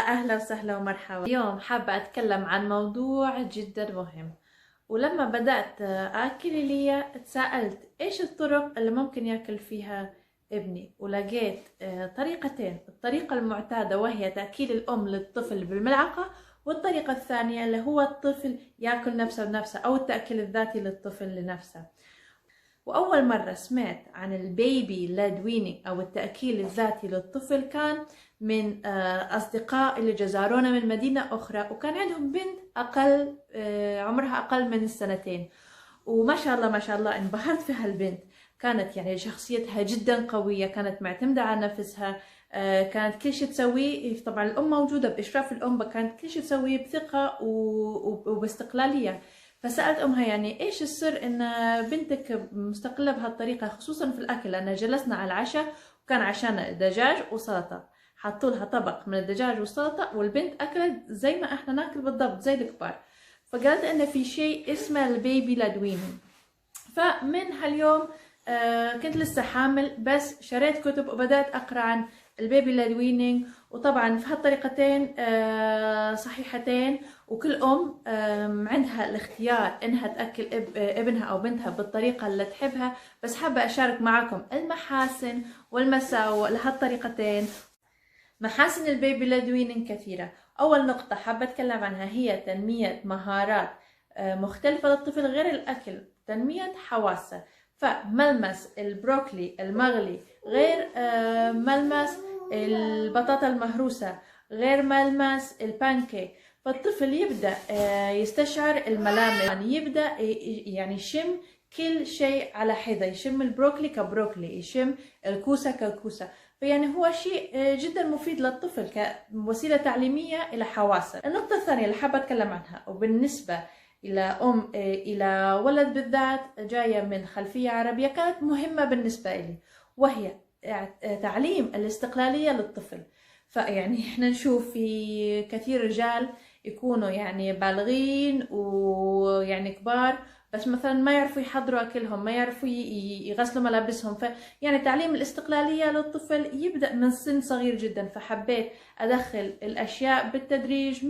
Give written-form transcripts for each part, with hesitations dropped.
أهلا وسهلا ومرحبا. اليوم حابة أتكلم عن موضوع جدا مهم. ولما بدأت أكل ليا تساءلت إيش الطرق اللي ممكن يأكل فيها ابني، ولقيت طريقتين. الطريقة المعتادة وهي تأكيل الأم للطفل بالملعقة، والطريقة الثانية اللي هو الطفل يأكل نفسه بنفسه أو التأكيل الذاتي للطفل لنفسه. وأول مرة سمعت عن البيبي ليد وينينج أو التأكيل الذاتي للطفل كان من أصدقاء اللي جزارونا من مدينة أخرى، وكان عندهم بنت عمرها أقل من السنتين. وما شاء الله ما شاء الله انبهرت في هالبنت. كانت يعني شخصيتها جدا قوية، كانت معتمدة على نفسها، كانت كل شيء تسويه، طبعا الأم موجودة بإشراف الأم، كانت كل شيء تسويه بثقة وباستقلالية. فسألت أمها يعني إيش السر إن بنتك مستقلة بهالطريقة، خصوصا في الأكل. لأن جلسنا على العشاء وكان عشانا دجاج وسلطة، حطوا لها طبق من الدجاج والسلطة، والبنت أكلت زي ما إحنا ناكل بالضبط زي الكبار. فقالت إن في شيء اسمه البيبي ليد وينينج. فمن هاليوم كنت لسه حامل، بس شريت كتب وبدأت أقرأ عن البيبي ليد وينينج. وطبعا في هالطريقتين صحيحتين، وكل عندها الاختيار انها تأكل ابنها او بنتها بالطريقة اللي تحبها. بس حابة اشارك معاكم المحاسن والمساوئ لهالطريقتين. محاسن البيبي ليد وينينج كثيرة. اول نقطة حابة اتكلم عنها هي تنمية مهارات مختلفة للطفل غير الاكل، تنمية حواسه. فملمس البروكلي المغلي غير ملمس البطاطا المهروسة، غير ملمس البانكيك. فالطفل يبدأ يستشعر الملامس، يعني يبدأ يعني يشم كل شيء على حدة، يشم البروكلي كبروكلي، يشم الكوسة ككوسة. فيعني هو شيء جدا مفيد للطفل كوسيلة تعليمية إلى حواسه. النقطة الثانية اللي حابة أتكلم عنها، وبالنسبة إلى ولد بالذات جاية من خلفية عربية، كانت مهمة بالنسبة لي، وهي تعليم الاستقلالية للطفل. فيعني احنا نشوف في كثير رجال يكونوا يعني بالغين ويعني كبار، بس مثلا ما يعرفوا يحضروا أكلهم، ما يعرفوا يغسلوا ملابسهم. فيعني تعليم الاستقلالية للطفل يبدأ من سن صغير جدا. فحبيت أدخل الأشياء بالتدريج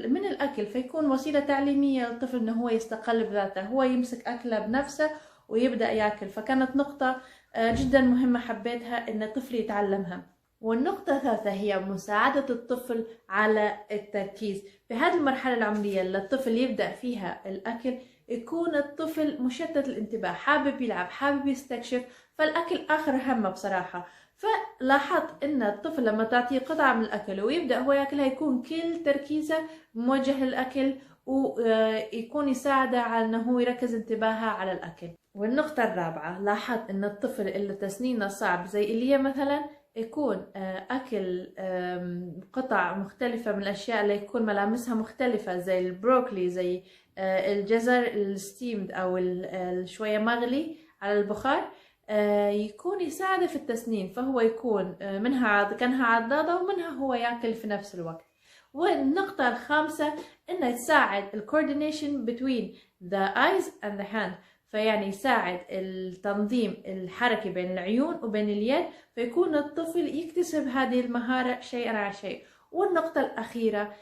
من الأكل، فيكون وسيلة تعليمية للطفل إنه هو يستقل بذاته، هو يمسك أكله بنفسه ويبدأ يأكل. فكانت نقطة جدا مهمة حبيتها إن الطفل يتعلمها. والنقطة الثالثة هي مساعدة الطفل على التركيز. في هذه المرحلة العمرية اللي الطفل يبدأ فيها الأكل، يكون الطفل مشتت الانتباه، حابب يلعب، حابب يستكشف، فالأكل آخر همه بصراحة. فلاحظت إن الطفل لما تعطيه قطعة من الأكل ويبدأ هو يأكلها، يكون كل تركيزه موجه للأكل، ويكون يساعده على أنه هو يركز انتباهه على الأكل. والنقطة الرابعة، لاحظت إن الطفل اللي تسنينه صعب زي إيليا مثلا، يكون أكل قطع مختلفة من الأشياء اللي يكون ملامسها مختلفة، زي البروكلي، زي الجزر الستيمد أو شوية مغلي على البخار، يكون يساعده في التسنين. فهو يكون منها كانها عضاضة، ومنها هو يأكل في نفس الوقت. والنقطة الخامسة إنه تساعد الcoordination between the eyes and the hand. فيعني يساعد التنظيم الحركي بين العيون وبين اليد، فيكون الطفل يكتسب هذه المهارة شيئا على شيء. والنقطة الأخيرة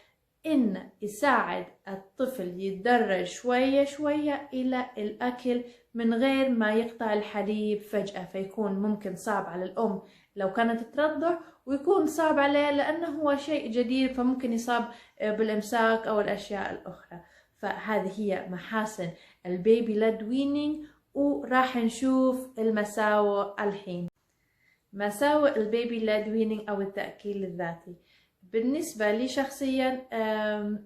إن يساعد الطفل يتدرج شوية شوية إلى الأكل من غير ما يقطع الحليب فجأة. فيكون ممكن صعب على الأم لو كانت ترضع، ويكون صعب عليه لأنه هو شيء جديد، فممكن يصاب بالإمساك أو الأشياء الأخرى. فهذه هي محاسن البيبي ليد وينينج، وراح نشوف المساوئ الحين. مساوئ البيبي ليد وينينج أو التأكيل الذاتي. بالنسبة لي شخصيا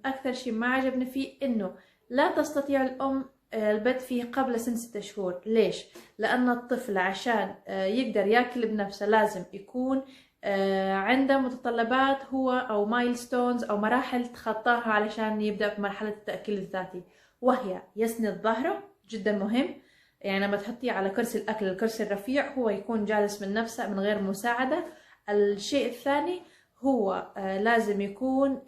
أكثر شيء ما عجبني فيه إنه لا تستطيع الأم البت فيه قبل سن 6 شهور. ليش؟ لأن الطفل عشان يقدر يأكل بنفسه لازم يكون عنده متطلبات هو أو مايلستونز أو مراحل تخطاها علشان يبدأ بمرحلة التأكيل الذاتي، وهي يسند ظهره، جدا مهم. يعني لما تحطيه على كرسي الأكل، الكرسي الرفيع، هو يكون جالس من نفسه من غير مساعدة. الشيء الثاني هو لازم يكون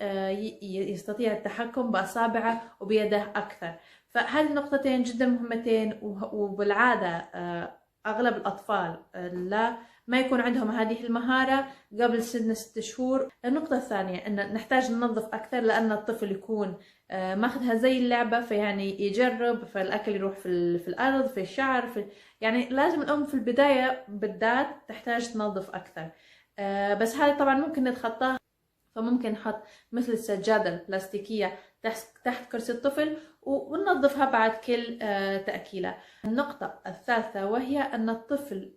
يستطيع التحكم بأصابعه وبيده أكثر. فهذه النقطتين جدا مهمتين، وبالعادة أغلب الأطفال ما يكون عندهم هذه المهارة قبل سن 6 شهور. النقطة الثانية أن نحتاج ننظف أكثر، لأن الطفل يكون ماخذها زي اللعبة، فيعني يجرب، فالأكل يروح في الأرض، في الشعر، يعني لازم الأم في البداية بالذات تحتاج تنظف أكثر. بس هذا طبعا ممكن نتخطاها، فممكن نحط مثل السجادة البلاستيكية تحت كرسي الطفل وننظفها بعد كل تأكيلة. النقطة الثالثة وهي أن الطفل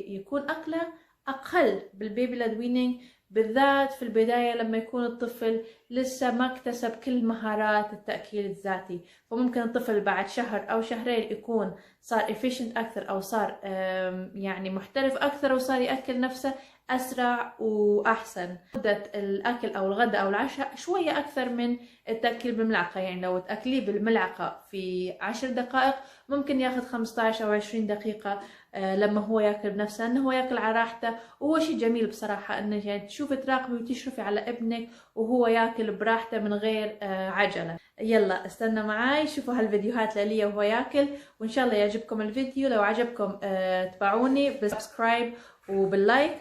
يكون أكله أقل بالبيبي ليد وينينج، بالذات في البداية لما يكون الطفل لسه ما اكتسب كل مهارات التأكيل الذاتي. فممكن الطفل بعد شهر أو شهرين يكون صار efficient أكثر، أو صار يعني محترف أكثر، وصار يأكل نفسه أسرع وأحسن. مدة الأكل أو الغداء أو العشاء شوية أكثر من التأكيل بالملعقة، يعني لو تأكليه بالملعقة في 10 دقائق ممكن ياخذ 15 أو 20 دقيقة لما هو ياكل بنفسه، انه هو ياكل على راحته. وهو شيء جميل بصراحة انه يعني تشوفي تراقبي وتشرفي على ابنك وهو ياكل براحته من غير عجلة. يلا استنى معاي شوفوا هالفيديوهات لإيليا وهو ياكل، وان شاء الله يعجبكم الفيديو. لو عجبكم تبعوني بالسبسكرايب وباللايك.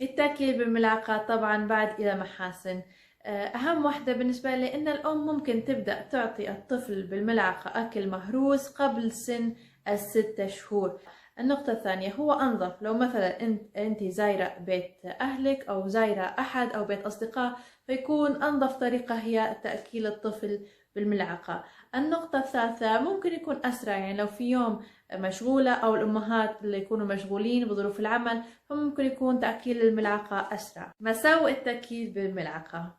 التأكيل بالملعقة طبعا بعد إلى محاسن. أهم واحدة بالنسبة لي إن الأم ممكن تبدأ تعطي الطفل بالملعقة أكل مهروس قبل سن 6 شهور. النقطة الثانية هو أنظف لو مثلا أنت زايرة بيت أهلك أو زايرة أحد أو بيت أصدقاء، فيكون أنظف طريقة هي تأكيل الطفل بالملعقة. النقطة الثالثة ممكن يكون أسرع، يعني لو في يوم مشغولة أو الأمهات اللي يكونوا مشغولين بظروف العمل، فممكن يكون تأكيل الملعقة أسرع. مساوئ التأكيل بالملعقة: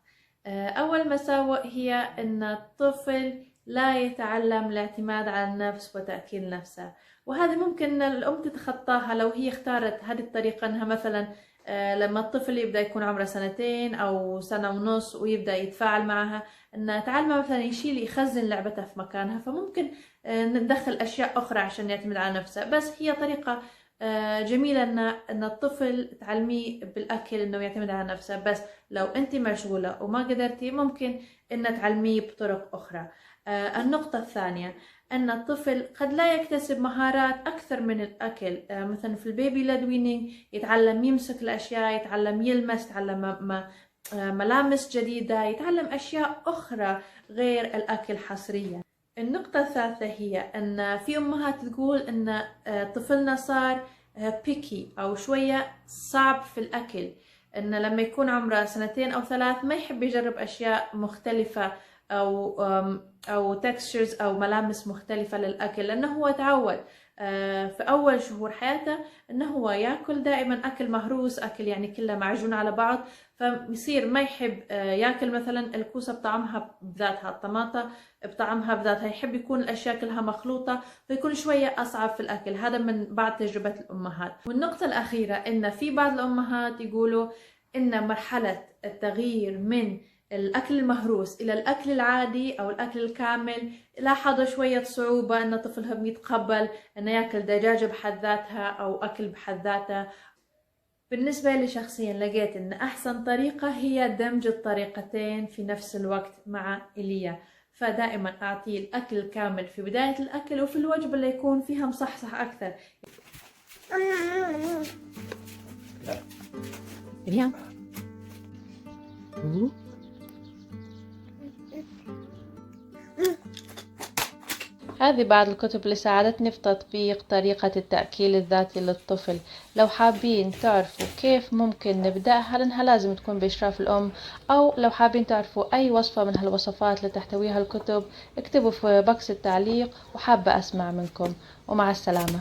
أول مساوئ هي أن الطفل لا يتعلم الاعتماد على النفس وتأكيل نفسه، وهذه ممكن الأم تتخطاها لو هي اختارت هذه الطريقة. أنها مثلا لما الطفل يبدأ يكون عمره 2 أو 1.5 سنة ويبدأ يتفاعل معها، أن تعلمه مثلا يشيل يخزن لعبته في مكانها، فممكن ندخل أشياء أخرى عشان يعتمد على نفسه. بس هي طريقة جميلة أن الطفل تعلميه بالأكل أنه يعتمد على نفسه. بس لو أنت مشغولة وما قدرتي ممكن أن تعلميه بطرق أخرى. النقطة الثانية أن الطفل قد لا يكتسب مهارات أكثر من الأكل. مثلا في البيبي ليد وينينج يتعلم يمسك الأشياء، يتعلم يلمس، يتعلم ملامس جديدة، يتعلم أشياء أخرى غير الأكل حصريا. النقطة الثالثة هي أن في أمهات تقول أن طفلنا صار بيكي أو شوية صعب في الأكل، أن لما يكون عمره 2 أو 3 ما يحب يجرب أشياء مختلفة أو textures أو ملامس مختلفة للأكل، لأنه هو تعود في أول شهور حياته أنه هو يأكل دائما أكل مهروس، أكل يعني كله معجون على بعض، فيصير ما يحب يأكل مثلا الكوسة بطعمها بذاتها، الطماطة بطعمها بذاتها، يحب يكون الأشياء كلها مخلوطة، فيكون شوية أصعب في الأكل. هذا من بعض تجربة الأمهات. والنقطة الأخيرة إن في بعض الأمهات يقولوا إن مرحلة التغيير من الأكل المهروس إلى الأكل العادي أو الأكل الكامل لاحظوا شوية صعوبة، أن طفلهم يتقبل أنه يأكل دجاجة بحد ذاتها أو أكل بحد ذاته. بالنسبة لي شخصيا لقيت أن أحسن طريقة هي دمج الطريقتين في نفس الوقت مع إيليا، فدائما أعطيه الأكل الكامل في بداية الأكل، وفي الوجبة اللي يكون فيها مصحصح أكثر. إيليا هذه بعض الكتب اللي ساعدتني في تطبيق طريقة التأكيل الذاتي للطفل. لو حابين تعرفوا كيف ممكن نبدأها، لأنها لازم تكون بإشراف الأم، أو لو حابين تعرفوا أي وصفة من هالوصفات اللي تحتويها الكتب اكتبوا في بوكس التعليق، وحابة أسمع منكم. ومع السلامة.